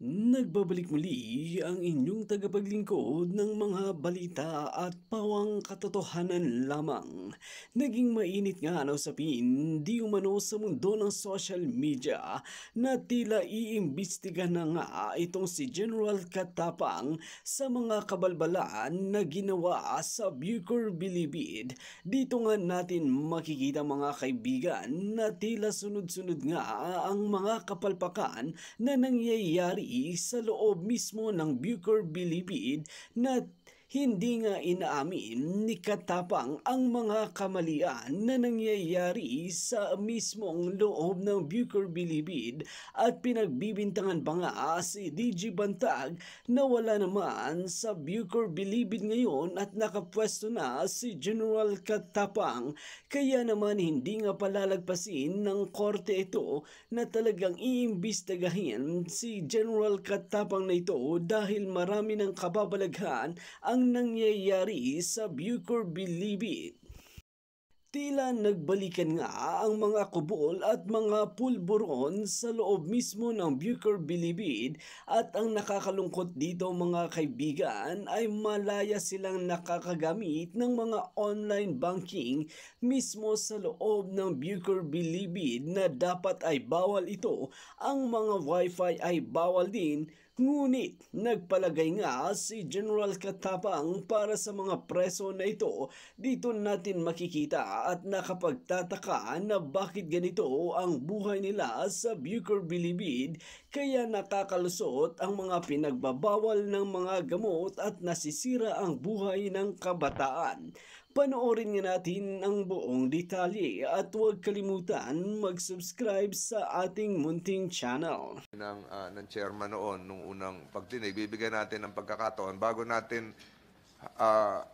Nagbabalik muli ang inyong tagapaglingkod ng mga balita at pawang katotohanan lamang. Naging mainit nga ang usapin di umano sa mundo ng social media na tila iimbestiga na nga itong si General Katapang sa mga kabalbalan na ginawa sa Bucor Bilibid. Dito nga natin makikita mga kaibigan na tila sunod-sunod nga ang mga kapalpakan na nangyayari sa loob mismo ng Bucor Bilibid na hindi nga inaamin ni Katapang ang mga kamalian na nangyayari sa mismong loob ng Bucor Bilibid at pinagbibintangan pa nga si DG Bantag na wala naman sa Bucor Bilibid ngayon at nakapwesto na si General Katapang. Kaya naman hindi nga palalagpasin ng korte ito na talagang iimbestigahin si General Katapang na ito dahil marami ng kababalaghan ang nangyayari sa Bucor Bilibid. Tila nagbalikan nga ang mga kubol at mga pulburon sa loob mismo ng Bucor Bilibid at ang nakakalungkot dito mga kaibigan ay malaya silang nakakagamit ng mga online banking mismo sa loob ng Bucor Bilibid na dapat ay bawal ito. Ang mga wifi ay bawal din. Ngunit nagpalagay nga si General Katapang para sa mga preso na ito. Dito natin makikita at nakapagtataka na bakit ganito ang buhay nila sa Bucor Bilibid kaya nakakalusot ang mga pinagbabawal ng mga gamot at nasisira ang buhay ng kabataan. Panoorin nga natin ang buong detalye at huwag kalimutan mag-subscribe sa ating munting channel. Ng chairman noon, nung unang pagdinig, bibigyan natin ng pagkakataon bago natin ah,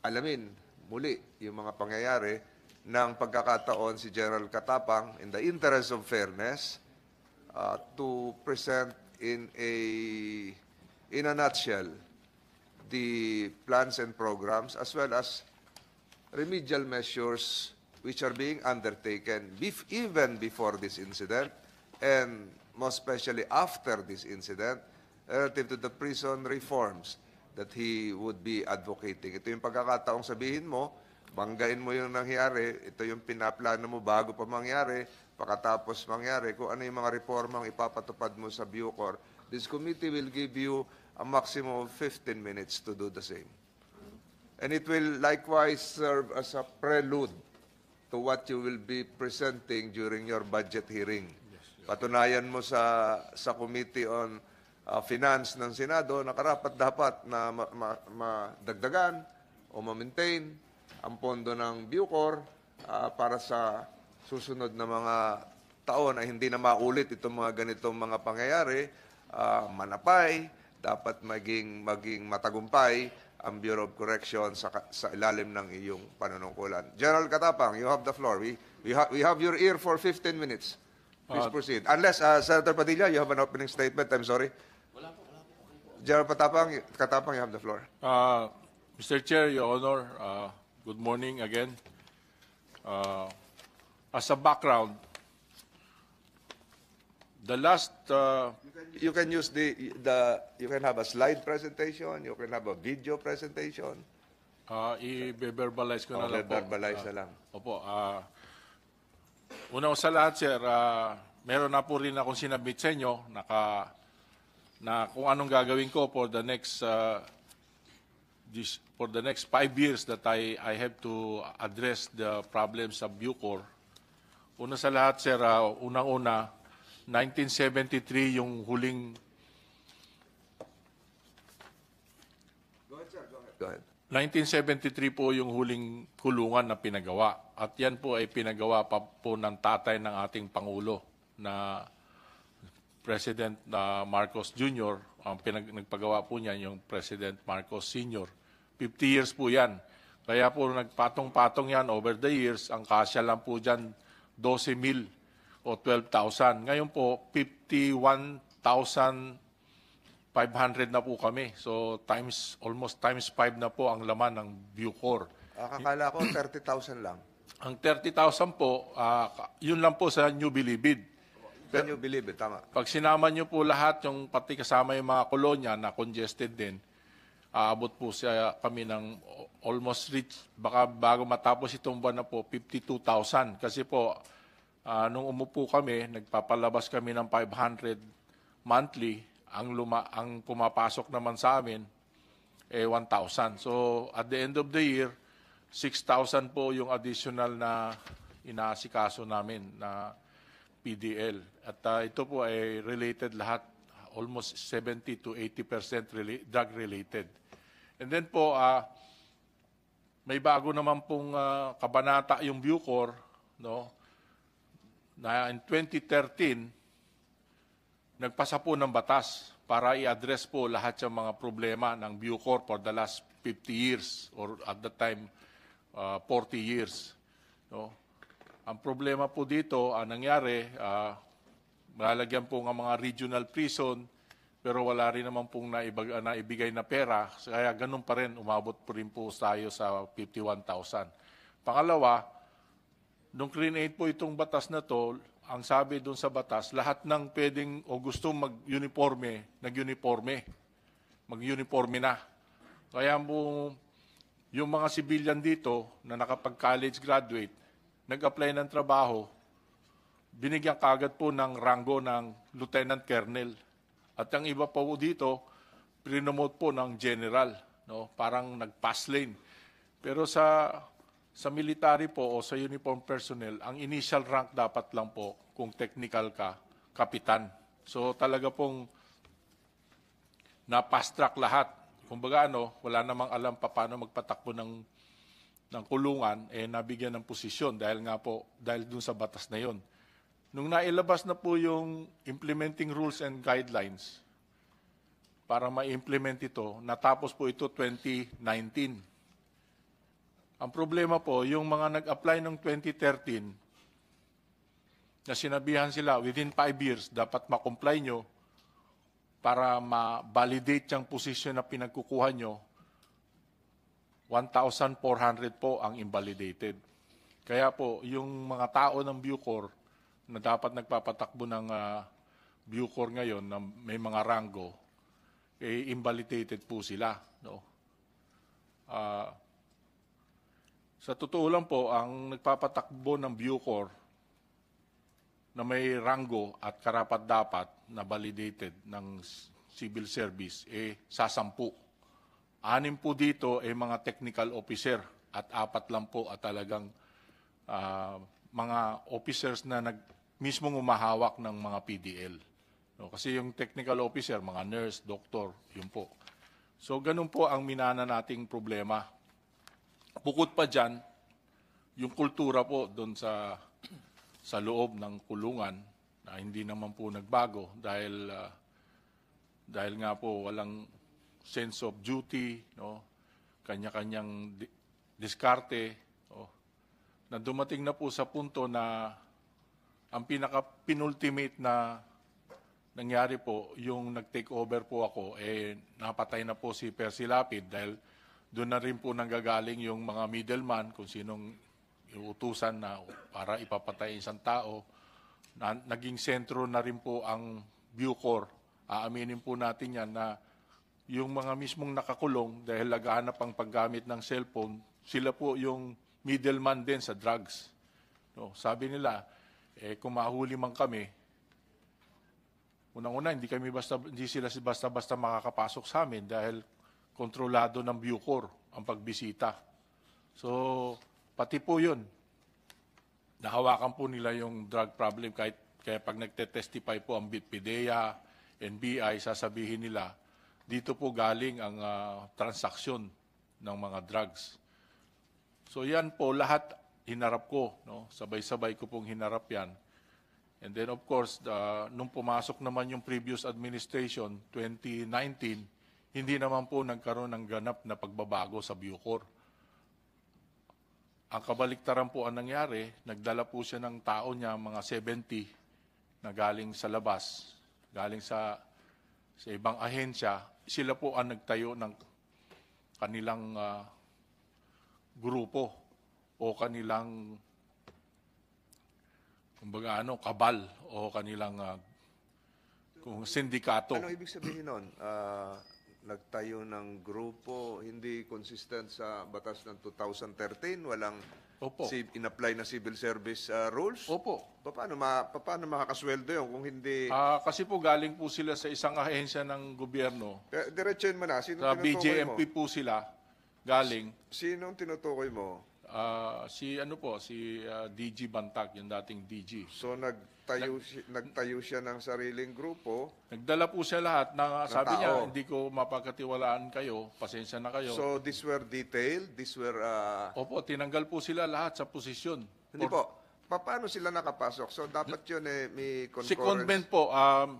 alamin muli yung mga pangyayari ng pagkakataon si General Katapang in the interest of fairness to present in a nutshell the plans and programs as well as remedial measures which are being undertaken even before this incident and most especially after this incident relative to the prison reforms that he would be advocating. Ito yung pagkakataong sabihin mo, banggain mo yung nangyari, ito yung pinaplano mo bago pa mangyari, pagkatapos mangyari, kung ano yung mga reformang ipapatupad mo sa Bucor. This committee will give you a maximum of 15 minutes to do the same. And it will likewise serve as a prelude to what you will be presenting during your budget hearing. Patunayan mo sa Committee on Finance ng Senado na karapat-dapat na madagdagan o ma-maintain ang pondo ng Bucor para sa susunod na mga taon ay hindi na maulit itong mga ganitong mga pangyayari, manapay, dapat maging matagumpay ang Bureau of Correction sa ilalim ng iyong panunungkulan. General Katapang, you have the floor. We have your ear for 15 minutes. Please proceed. Unless, Senator Padilla, you have an opening statement. I'm sorry. Wala po. General Katapang, you have the floor. Mr. Chair, Your Honor, good morning again. As a background, the last... You can use you can have a slide presentation, you can have a video presentation. I-verbalize ko na lang po. Verbalize na lang. Opo. Una sa lahat, sir, meron na po rin akong sinabit sa inyo na kung anong gagawin ko for the next 5 years that I have to address the problems of Bucor. Una sa lahat, sir, unang-una, 1973 yung huling... Go ahead. 1973 po yung huling kulungan na pinagawa. At yan po ay pinagawa pa po ng tatay ng ating Pangulo na President Marcos Jr. Ang nagpagawa po niya yung President Marcos Sr. 50 years po yan. Kaya po nagpatong-patong yan over the years. Ang kasya lang po dyan 12,000 o 12,000. Ngayon po, 51,500 na po kami. So, almost times 5 na po ang laman ng Bucor. Akala ko 30,000 lang. Ang 30,000 po, yun lang po sa New Bilibid. Can you believe it? Tama. Pag sinama nyo po lahat, yung pati kasama yung mga kolonya na congested din, aabot po kami ng almost reach, baka bago matapos itong buwan na po, 52,000. Kasi po, nung umupo kami, nagpapalabas kami ng 500 monthly, ang pumapasok naman sa amin, 1,000. So, at the end of the year, 6,000 po yung additional na inaasikaso namin na PDL. At ito po ay related lahat, almost 70 to 80% drug-related. And then po, may bago naman pong kabanata yung Bucor, no? Na in 2013, nagpasa po ng batas para i-address po lahat ng mga problema ng Bucor for the last 50 years or at the time 40 years. No? Ang problema po dito, ang nangyari, malalagyan po ng mga regional prison, pero wala rin naman pong naibigay na pera, kaya ganun pa rin, umabot po rin po tayo sa 51,000. Pangalawa, nung create po itong batas na to, ang sabi doon sa batas, lahat ng pwedeng o gustong mag-uniforme, nag-uniforme. Mag-uniforme na. Kaya po, yung mga civilian dito na nakapag-college graduate, nag-apply ng trabaho, binigyan kagad po ng ranggo ng lieutenant colonel. At ang iba po dito, prinomote po ng general, no? Parang nag-pass lane. Pero sa military po o sa uniform personnel, ang initial rank dapat lang po, kung technical ka, kapitan. So talaga pong na-fast track lahat. Kumbaga wala namang alam pa paano magpatakbo ng kulungan, nabigyan ng posisyon dahil dun sa batas na yon. Nung nailabas na po yung implementing rules and guidelines para ma-implement ito, natapos po ito 2019. Ang problema po, yung mga nag-apply ng 2013, na sinabihan sila, within 5 years, dapat ma-comply nyo para ma-validate yung position na pinagkukuha nyo, 1,400 po ang invalidated. Kaya po, yung mga tao ng Bucor na dapat nagpapatakbo ng Bucor ngayon na may mga ranggo, invalidated po sila. No? Sa totoo lang po, ang nagpapatakbo ng Bucor na may ranggo at karapat-dapat na validated ng civil service, sa 10. 6 po dito mga technical officer at 4 lang po at talagang mga officers na mismong umahawak ng mga PDL. No, kasi yung technical officer, mga nurse, doctor, yun po. So ganun po ang minana nating problema. Bukod pa dyan, yung kultura po doon sa loob ng kulungan na hindi naman po nagbago dahil nga po walang sense of duty, no? Kanya-kanyang diskarte, no? Na dumating na po sa punto na ang pinaka-penultimate na nangyari po, yung nag-take over po ako, napatay na po si Percy Lapid dahil doon na rin po nanggagaling yung mga middleman, kung sinong iutusan na para ipapatay isang tao. Naging sentro na rin po ang Bucor. Aaminin po natin yan na yung mga mismong nakakulong dahil lagahanap ang paggamit ng cellphone, sila po yung middleman din sa drugs. No, sabi nila, kung mahuli man kami, unang-una, hindi sila basta-basta makakapasok sa amin dahil kontrolado ng Bucor ang pagbisita. So, pati po yun, nahawakan po nila yung drug problem kaya pag nagte-testify po ang PIDEA, NBI, sasabihin nila, dito po galing ang transaksyon ng mga drugs. So yan po, lahat hinarap ko, no? Sabay-sabay ko pong hinarap yan. And then of course, nung pumasok naman yung previous administration, 2019, hindi naman po nagkaroon ng ganap na pagbabago sa Bucor. Ang kabaliktaran po ang nangyari, nagdala po siya ng tao niya, mga 70 na galing sa labas, galing sa ibang ahensya. Sila po ang nagtayo ng kanilang grupo o kanilang kumbaga kabal o kanilang kung sindikato. Ano ibig sabihin nun? Nagtayo ng grupo, hindi consistent sa batas ng 2013, walang Opo. in-apply na civil service rules? Opo. Paano makakasweldo yun kung hindi... Kasi po galing po sila sa isang ahensya ng gobyerno. Diretsuhin mo na. Sino Sa tinutukoy mo? BJMP po sila galing. Sinong tinutukoy mo? Si DG Bantag, yung dating DG. So nagtayo siya ng sariling grupo. Nagdala po siya lahat na sabi tao. niya, hindi ko mapagkatiwalaan kayo, pasensya na kayo. So these were detailed, these were... Opo, tinanggal po sila lahat sa posisyon. hindi po. Paano sila nakapasok? So dapat yun may concurrence. Secondment po,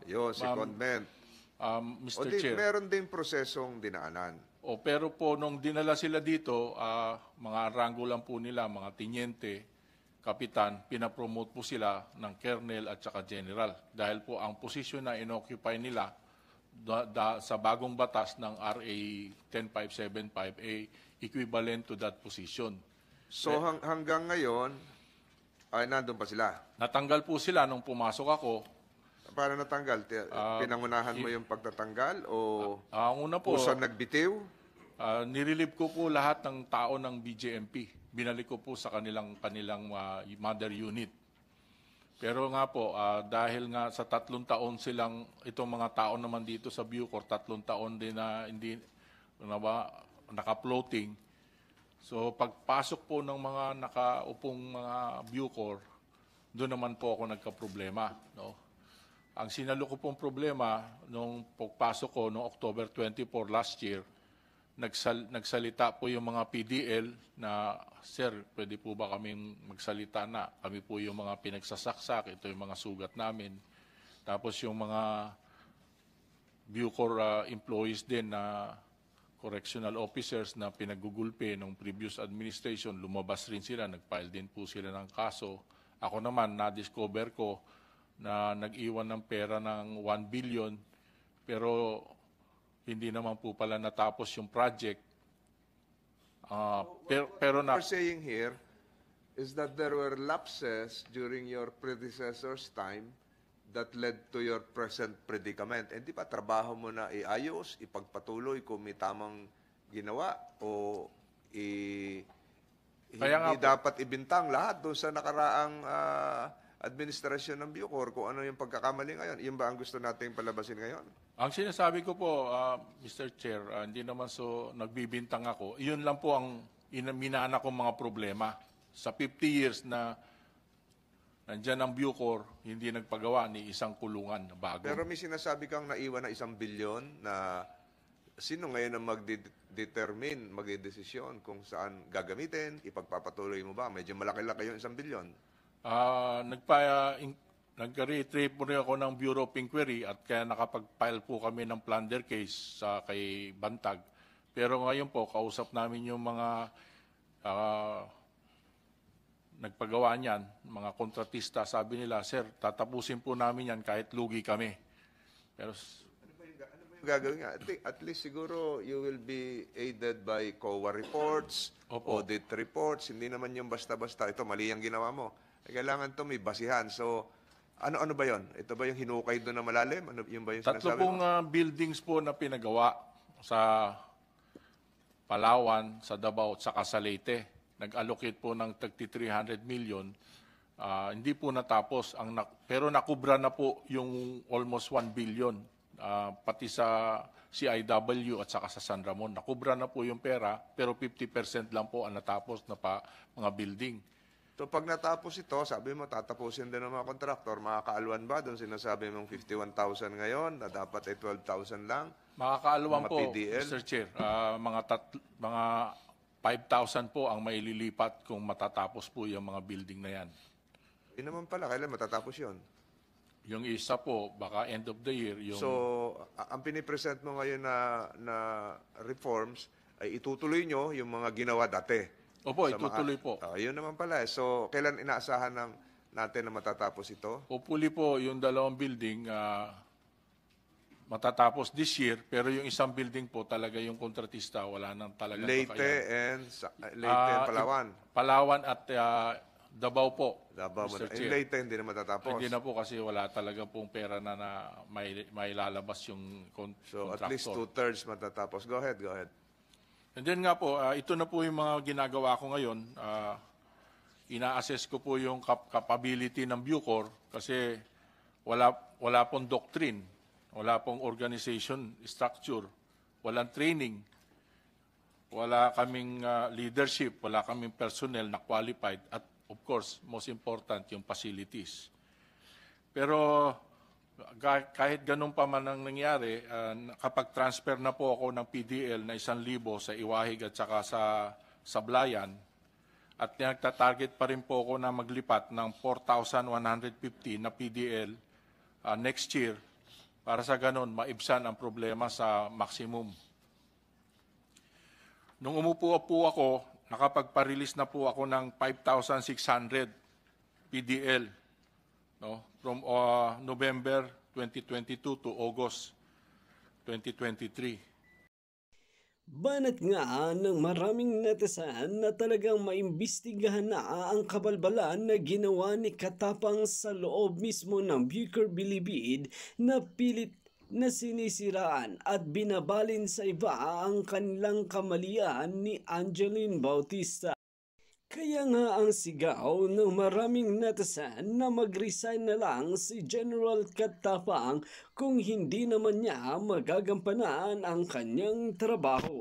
Yun, secondment. O Mr. di, Chair. meron ding prosesong dinaanan. Pero po, nung dinala sila dito, mga ranggo lang po nila, mga tinyente, kapitan, pinapromote po sila ng colonel at saka general. Dahil po ang posisyon na inoccupy nila sa bagong batas ng RA 10575 ay equivalent to that position. So hanggang ngayon, ay nandun pa sila. Natanggal po sila nung pumasok ako. Paano natanggal? Pinangunahan mo yung pagtatanggal o Ang una po, puso nagbitiw? nirelieve ko po lahat ng tao ng BJMP. Binalik ko po sa kanilang mother unit. Pero nga po, dahil nga sa 3 taon silang, itong mga tao naman dito sa Bucor, 3 taon din na hindi naka-floating. So pagpasok po ng mga nakaupong mga Bucor, doon naman po ako nagka-problema. No? Ang sinalo ko pong problema, nung pagpasok ko noong October 24 last year, nagsalita po yung mga PDL na, Sir, pwede po ba kaming magsalita na? Kami po yung mga pinagsasaksak, ito yung mga sugat namin. Tapos yung mga Bucor employees din na correctional officers na pinagugulpe ng previous administration, lumabas rin sila, nag-file din po sila ng kaso. Ako naman, na-discover ko na nag-iwan ng pera ng 1 billion, pero hindi naman po pala natapos yung project. Pero What you're saying here is that there were lapses during your predecessor's time that led to your present predicament. And di ba trabaho mo na iayos, ipagpatuloy kung may tamang ginawa o Kaya nga hindi po. dapat ibintang lahat doon sa nakaraang administrasyon ng Bucor kung ano yung pagkakamali ngayon. Yun ba ang gusto nating palabasin ngayon? ang sinasabi ko po, Mr. Chair, hindi naman nagbibintang ako. Iyon lang po ang minana kong mga problema. Sa 50 years na nandyan ang Bucor, hindi nagpagawa ni isang kulungan na bago. Pero may sinasabi kang naiwan na 1 bilyon na sino ngayon ang magdetermine, magdedesisyon kung saan gagamitin, ipagpapatuloy mo ba? Medyo malaki-laki yung 1 bilyon. Nag-retrieve po rin ako ng Bureau of Inquiry at kaya nakapag-file po kami ng plunder case kay Bantag. Pero ngayon po, kausap namin yung mga nagpagawa niyan, mga kontratista. Sabi nila, Sir, tatapusin po namin yan kahit lugi kami. Pero Ano ba yung gagawin nga? At least siguro you will be aided by COA reports, Opo. audit reports. Hindi naman yung basta-basta, ito mali ang ginawa mo. Kailangan to may basihan. So, ano ba yon? Ito ba yung hinukay doon na malalim? Ano, yun ba yung 3 sinasabi pong mo? buildings po na pinagawa sa Palawan, sa Davao at sa Leyte. Nag-allocate po ng 300 million. Hindi po natapos. Pero nakubra na po yung almost 1 billion. Pati sa CIW at saka sa San Ramon. Nakubra na po yung pera, pero 50% lang po ang natapos na mga building. So, pag natapos ito, sabi mo, tatapusin din ng mga kontraktor, makakaaluan ba? Doon sinasabi mong 51,000 ngayon, na dapat ay 12,000 lang. Makakaaluan Mga po, PDL? Mr. Chair, mga 5,000 po ang maililipat kung matatapos po yung mga building na yan. Hindi naman pala, kailan matatapos yun? Yung isa po, baka end of the year. Yung, So, ang pinipresent mo ngayon na reforms, ay itutuloy nyo yung mga ginawa dati. Opo, Sa itutuloy po. Yun naman pala. So, kailan inaasahan natin na matatapos ito? Hopefully po, yung 2 building matatapos this year, pero yung isang building po talaga yung kontratista, wala nang talaga Leyte kakayahan. and Palawan. Palawan at Davao po, Davao, Mr. in Chair. Leyte hindi na matatapos. Hindi na po kasi wala talaga pong pera na may lalabas yung So contractor. at least 2/3 matatapos. Go ahead, go ahead. And then nga po, ito na po yung mga ginagawa ko ngayon. Ina-assess ko po yung capability ng Bucor kasi wala pong doctrine, wala pong organization structure, walang training, wala kaming leadership, wala kaming personnel na qualified at of course, most important yung facilities. Pero kahit ganun pa man ang nangyari, kapag transfer na po ako ng PDL na 1,000 sa Iwahig at saka sa Sablayan, at nagta-target pa rin po ako na maglipat ng 4,150 na PDL next year para sa ganun maibsan ang problema sa maximum. Nung umupo po ako, nakapagpa-release na po ako ng 5,600 PDL, no, from November 2022 to August 2023. Banat nga ng maraming netizen na talagang maimbestigahan na ang kabalbalan na ginawa ni Katapang sa loob mismo ng Bucor Bilibid na pilit na sinisiraan at binabalin sa iba ang kanilang kamalian ni Angeline Bautista. Kaya nga ang sigaw ng maraming netizen na mag-resign na lang si General Katapang kung hindi naman niya magagampanan ang kanyang trabaho.